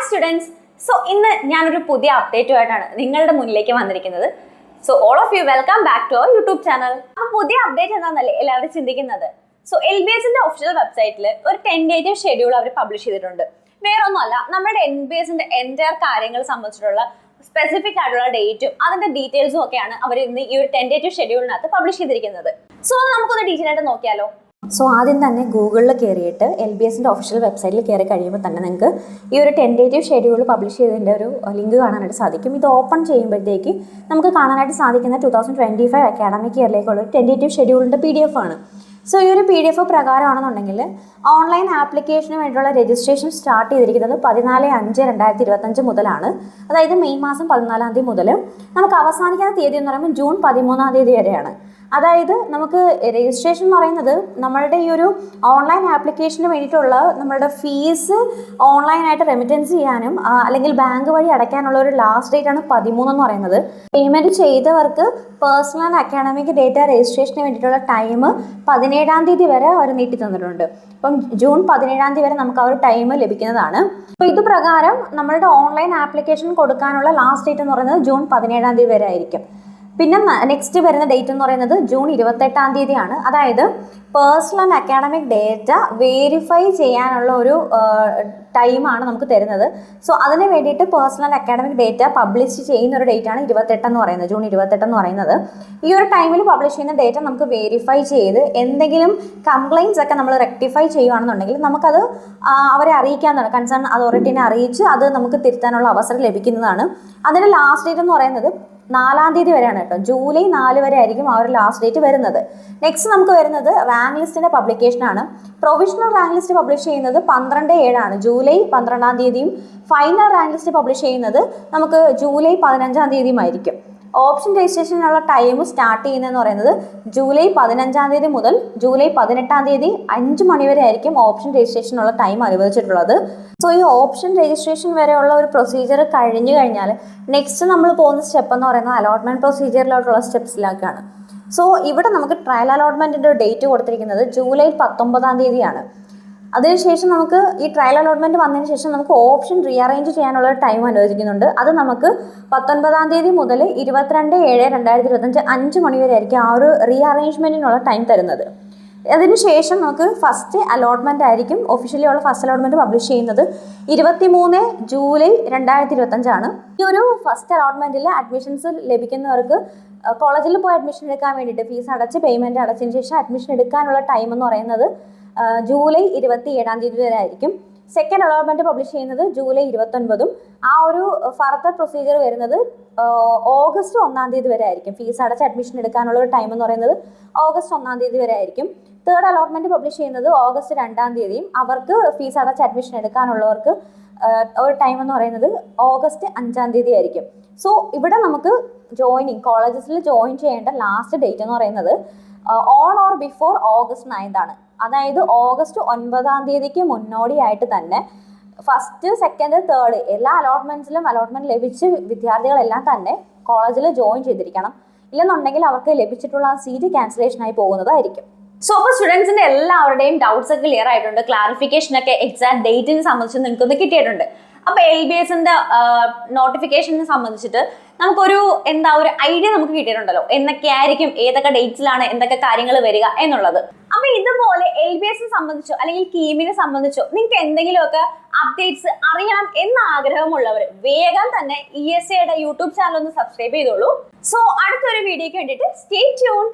students. So, ഇന്ന് ഞാനൊരു പുതിയ അപ്ഡേറ്റുമായിട്ടാണ് നിങ്ങളുടെ മുന്നിലേക്ക് വന്നിരിക്കുന്നത്. So, all of you welcome back to our YouTube channel. അപ്പോൾ പുതിയ അപ്ഡേറ്റ് എന്താണെന്നല്ലേ എല്ലാവരും ചിന്തിക്കുന്നത്. So, LBSന്റെ ഒഫീഷ്യൽ വെബ്സൈറ്റിൽ ഒരു ടെന്റേറ്റീവ് ഷെഡ്യൂൾ അവർ പബ്ലിഷ് ചെയ്തിട്ടുണ്ട്. വേറെ ഒന്നുമല്ല, നമ്മുടെ LBSന്റെ എൻറ്റയർ കാര്യങ്ങൾ സംബന്ധിച്ചിട്ടുള്ള സ്പെസിഫിക് ആയിട്ടുള്ള ഡേറ്റും അതിന്റെ ഡീറ്റെയിൽസും ഒക്കെയാണ് അവർ ഇന്ന് ഈ ഒരു ടെന്റേറ്റീവ് ഷെഡ്യൂളിനകത്ത് പബ്ലിഷ് ചെയ്തിരിക്കുന്നത്. സോ നമുക്കൊന്ന് ഡീറ്റെയിൽ ആയിട്ട് നോക്കിയാലോ. സോ ആദ്യം തന്നെ ഗൂഗിളിൽ കയറിയിട്ട് LBSന്റെ ഒഫീഷ്യൽ വെബ്സൈറ്റിൽ കയറി കഴിയുമ്പോൾ തന്നെ നിങ്ങൾക്ക് ഈ ഒരു ടെൻറ്റേറ്റീവ് ഷെഡ്യൂൾ പബ്ലിഷ് ചെയ്തതിൻ്റെ ഒരു ലിങ്ക് കാണാനായിട്ട് സാധിക്കും. ഇത് ഓപ്പൺ ചെയ്യുമ്പോഴത്തേക്ക് നമുക്ക് കാണാനായിട്ട് സാധിക്കുന്ന 2025 അക്കാഡമിക് ഇയറിലേക്കുള്ള ടെൻറ്റേറ്റീവ് ഷെഡ്യൂളിൻ്റെ PDF ആണ്. സോ ഈ ഒരു PDF പ്രകാരമാണെന്നുണ്ടെങ്കിൽ ഓൺലൈൻ ആപ്ലിക്കേഷന് വേണ്ടിയുള്ള രജിസ്ട്രേഷൻ സ്റ്റാർട്ട് ചെയ്തിരിക്കുന്നത് 14/5/2025 മുതലാണ്. അതായത് മെയ് മാസം 14 മുതൽ നമുക്ക് അവസാനിക്കുന്ന തീയതി എന്ന് പറയുമ്പോൾ ജൂൺ 13 വരെയാണ്. അതായത് നമുക്ക് രജിസ്ട്രേഷൻ എന്ന് പറയുന്നത് നമ്മളുടെ ഈ ഒരു ഓൺലൈൻ ആപ്ലിക്കേഷന് വേണ്ടിയിട്ടുള്ള നമ്മളുടെ ഫീസ് ഓൺലൈനായിട്ട് റെമിറ്റൻസ് ചെയ്യാനും അല്ലെങ്കിൽ ബാങ്ക് വഴി അടയ്ക്കാനുള്ള ഒരു ലാസ്റ്റ് ഡേറ്റ് ആണ് 13 എന്ന് പറയുന്നത്. പേയ്മെൻറ്റ് ചെയ്തവർക്ക് personal and academic data registration വേണ്ടിയിട്ടുള്ള ടൈം 17 വരെ അവർ നീട്ടി തന്നിട്ടുണ്ട്. അപ്പം ജൂൺ 17 വരെ നമുക്ക് ആ ഒരു ടൈം ലഭിക്കുന്നതാണ്. അപ്പോൾ ഇത് പ്രകാരം നമ്മളുടെ ഓൺലൈൻ ആപ്ലിക്കേഷൻ കൊടുക്കാനുള്ള ലാസ്റ്റ് ഡേറ്റ് എന്ന് പറയുന്നത് ജൂൺ 17 വരെ ആയിരിക്കും. പിന്നെ നെക്സ്റ്റ് വരുന്ന ഡേറ്റ് എന്ന് പറയുന്നത് ജൂൺ 28 അതായത് personal and academic data verify ചെയ്യാനുള്ള ഒരു ടൈമാണ് നമുക്ക് തരുന്നത്. സോ അതിന് വേണ്ടിയിട്ട് personal and academic data publish ചെയ്യുന്ന ഒരു ഡേറ്റാണ് 28 എന്ന് പറയുന്നത്, ജൂൺ 28 എന്ന് പറയുന്നത്. ഈ ഒരു ടൈമിൽ പബ്ലിഷ് ചെയ്യുന്ന ഡേറ്റ നമുക്ക് വെരിഫൈ ചെയ്ത് എന്തെങ്കിലും കംപ്ലയിൻറ്റ്സ് ഒക്കെ നമ്മൾ റെക്ടിഫൈ ചെയ്യുകയാണെന്നുണ്ടെങ്കിൽ നമുക്കത് അവരെ അറിയിക്കാവുന്നതാണ്. കൺസേൺ അതോറിറ്റീനെ അറിയിച്ച് അത് നമുക്ക് തിരുത്താനുള്ള അവസരം ലഭിക്കുന്നതാണ്. അതിൻ്റെ ലാസ്റ്റ് ഡേറ്റ് എന്ന് പറയുന്നത് 4 വരെയാണ് കേട്ടോ. ജൂലൈ 4 വരെ ആയിരിക്കും ആ ഒരു ലാസ്റ്റ് ഡേറ്റ് വരുന്നത്. നെക്സ്റ്റ് നമുക്ക് വരുന്നത് റാങ്ക് ലിസ്റ്റിൻ്റെ പബ്ലിക്കേഷനാണ്. പ്രൊവിഷണൽ റാങ്ക് ലിസ്റ്റ് പബ്ലിഷ് ചെയ്യുന്നത് 12/7 July 12 final rank list publish ചെയ്യുന്നത് നമുക്ക് ജൂലൈ 15 ആയിരിക്കും. ഓപ്ഷൻ രജിസ്ട്രേഷനുള്ള ടൈം സ്റ്റാർട്ട് ചെയ്യുന്നതെന്ന് പറയുന്നത് ജൂലൈ 15 മുതൽ ജൂലൈ 18 5 മണി വരെ ആയിരിക്കും ഓപ്ഷൻ രജിസ്ട്രേഷനുള്ള ടൈം അനുവദിച്ചിട്ടുള്ളത്. സോ ഈ ഓപ്ഷൻ രജിസ്ട്രേഷൻ വരെയുള്ള ഒരു പ്രൊസീജിയർ കഴിഞ്ഞു കഴിഞ്ഞാൽ നെക്സ്റ്റ് നമ്മൾ പോകുന്ന സ്റ്റെപ്പ് എന്ന് പറയുന്നത് അലോട്ട്മെൻറ്റ് പ്രൊസീജിയറിലോട്ടുള്ള സ്റ്റെപ്സിലേക്കാണ്. സോ ഇവിടെ നമുക്ക് ട്രയൽ അലോട്ട്മെൻറ്റിൻ്റെ ഡേറ്റ് കൊടുത്തിരിക്കുന്നത് ജൂലൈ 19 അതിനുശേഷം നമുക്ക് ഈ ട്രയൽ അലോട്ട്മെൻറ്റ് വന്നതിന് ശേഷം നമുക്ക് ഓപ്ഷൻ റീഅറേഞ്ച് ചെയ്യാനുള്ള ടൈം അനുവദിക്കുന്നുണ്ട്. അത് നമുക്ക് 19 മുതൽ 22/7/2025 5 മണി വരെ ആയിരിക്കും ആ ഒരു റീഅറേഞ്ച്മെൻറ്റിനുള്ള ടൈം തരുന്നത്. അതിനുശേഷം നമുക്ക് ഫസ്റ്റ് അലോട്ട്മെൻറ്റ് ആയിരിക്കും, ഒഫീഷ്യലി ഉള്ള ഫസ്റ്റ് അലോട്ട്മെൻറ്റ് പബ്ലിഷ് ചെയ്യുന്നത് 23 ജൂലൈ 2025. ഈ ഒരു ഫസ്റ്റ് അലോട്ട്മെൻറ്റിൽ അഡ്മിഷൻസ് ലഭിക്കുന്നവർക്ക് കോളേജിൽ പോയി അഡ്മിഷൻ എടുക്കാൻ വേണ്ടിയിട്ട് ഫീസ് അടച്ച് പേയ്മെൻറ്റ് അടച്ചതിന് ശേഷം അഡ്മിഷൻ എടുക്കാനുള്ള ടൈം എന്ന് പറയുന്നത് ജൂലൈ 27 വരെ ആയിരിക്കും. സെക്കൻഡ് അലോട്ട്മെൻറ്റ് പബ്ലിഷ് ചെയ്യുന്നത് ജൂലൈ 29. ആ ഒരു ഫർദർ പ്രൊസീജിയർ വരുന്നത് ഓഗസ്റ്റ് 1 വരെ ആയിരിക്കും. ഫീസ് അടച്ച് അഡ്മിഷൻ എടുക്കാനുള്ള ഒരു ടൈം എന്ന് പറയുന്നത് ഓഗസ്റ്റ് 1 വരെ ആയിരിക്കും. തേർഡ് അലോട്ട്മെൻറ്റ് പബ്ലിഷ് ചെയ്യുന്നത് ഓഗസ്റ്റ് 2 അവർക്ക് ഫീസ് അടച്ച് അഡ്മിഷൻ എടുക്കാനുള്ളവർക്ക് ഒരു ടൈം എന്ന് പറയുന്നത് ഓഗസ്റ്റ് 5 ആയിരിക്കും. സോ ഇവിടെ നമുക്ക് കോളേജസിൽ ജോയിൻ ചെയ്യേണ്ട ലാസ്റ്റ് ഡേറ്റ് എന്ന് പറയുന്നത് ഓൺ ഓർ ബിഫോർ ഓഗസ്റ്റ് 9 അതായത് ഓഗസ്റ്റ് 9 മുന്നോടിയായിട്ട് തന്നെ ഫസ്റ്റ് സെക്കൻഡ് തേർഡ് എല്ലാ അലോട്ട്മെൻറ്റ്സിലും അലോട്ട്മെൻറ്റ് ലഭിച്ച വിദ്യാർത്ഥികളെല്ലാം തന്നെ കോളേജിൽ ജോയിൻ ചെയ്തിരിക്കണം. ഇല്ലെന്നുണ്ടെങ്കിൽ അവർക്ക് ലഭിച്ചിട്ടുള്ള സീറ്റ് ക്യാൻസലേഷനായി പോകുന്നതായിരിക്കും. സോ അപ്പോൾ സ്റ്റുഡൻസിന്റെ എല്ലാവരുടെയും ഡൗട്ട്സ് ഒക്കെ ക്ലിയർ ആയിട്ടുണ്ട്. ക്ലാരിഫിക്കേഷൻ ഒക്കെ എക്സാക്ട് ഡേറ്റിനെ സംബന്ധിച്ച് നിങ്ങൾക്കൊന്ന് കിട്ടിയിട്ടുണ്ട്. അപ്പോൾ LBSന്റെ നോട്ടിഫിക്കേഷനെ സംബന്ധിച്ചിട്ട് നമുക്കൊരു ഒരു ഐഡിയ നമുക്ക് കിട്ടിയിട്ടുണ്ടല്ലോ, എന്തൊക്കെയായിരിക്കും ഏതൊക്കെ ഡേറ്റ്സിലാണ് എന്തൊക്കെ കാര്യങ്ങൾ വരിക എന്നുള്ളത്. അപ്പൊ ഇതുപോലെ LBSനെ സംബന്ധിച്ചോ അല്ലെങ്കിൽ കീമിനെ സംബന്ധിച്ചോ നിങ്ങൾക്ക് എന്തെങ്കിലുമൊക്കെ അപ്ഡേറ്റ്സ് അറിയണം എന്ന ആഗ്രഹമുള്ളവർ വേഗം തന്നെ ESAയുടെ യൂട്യൂബ് ചാനൽ ഒന്ന് സബ്സ്ക്രൈബ് ചെയ്തോളൂ. സോ അടുത്തൊരു വീഡിയോയ്ക്ക് വേണ്ടിയിട്ട് സ്റ്റേ ട്യൂൺഡ്.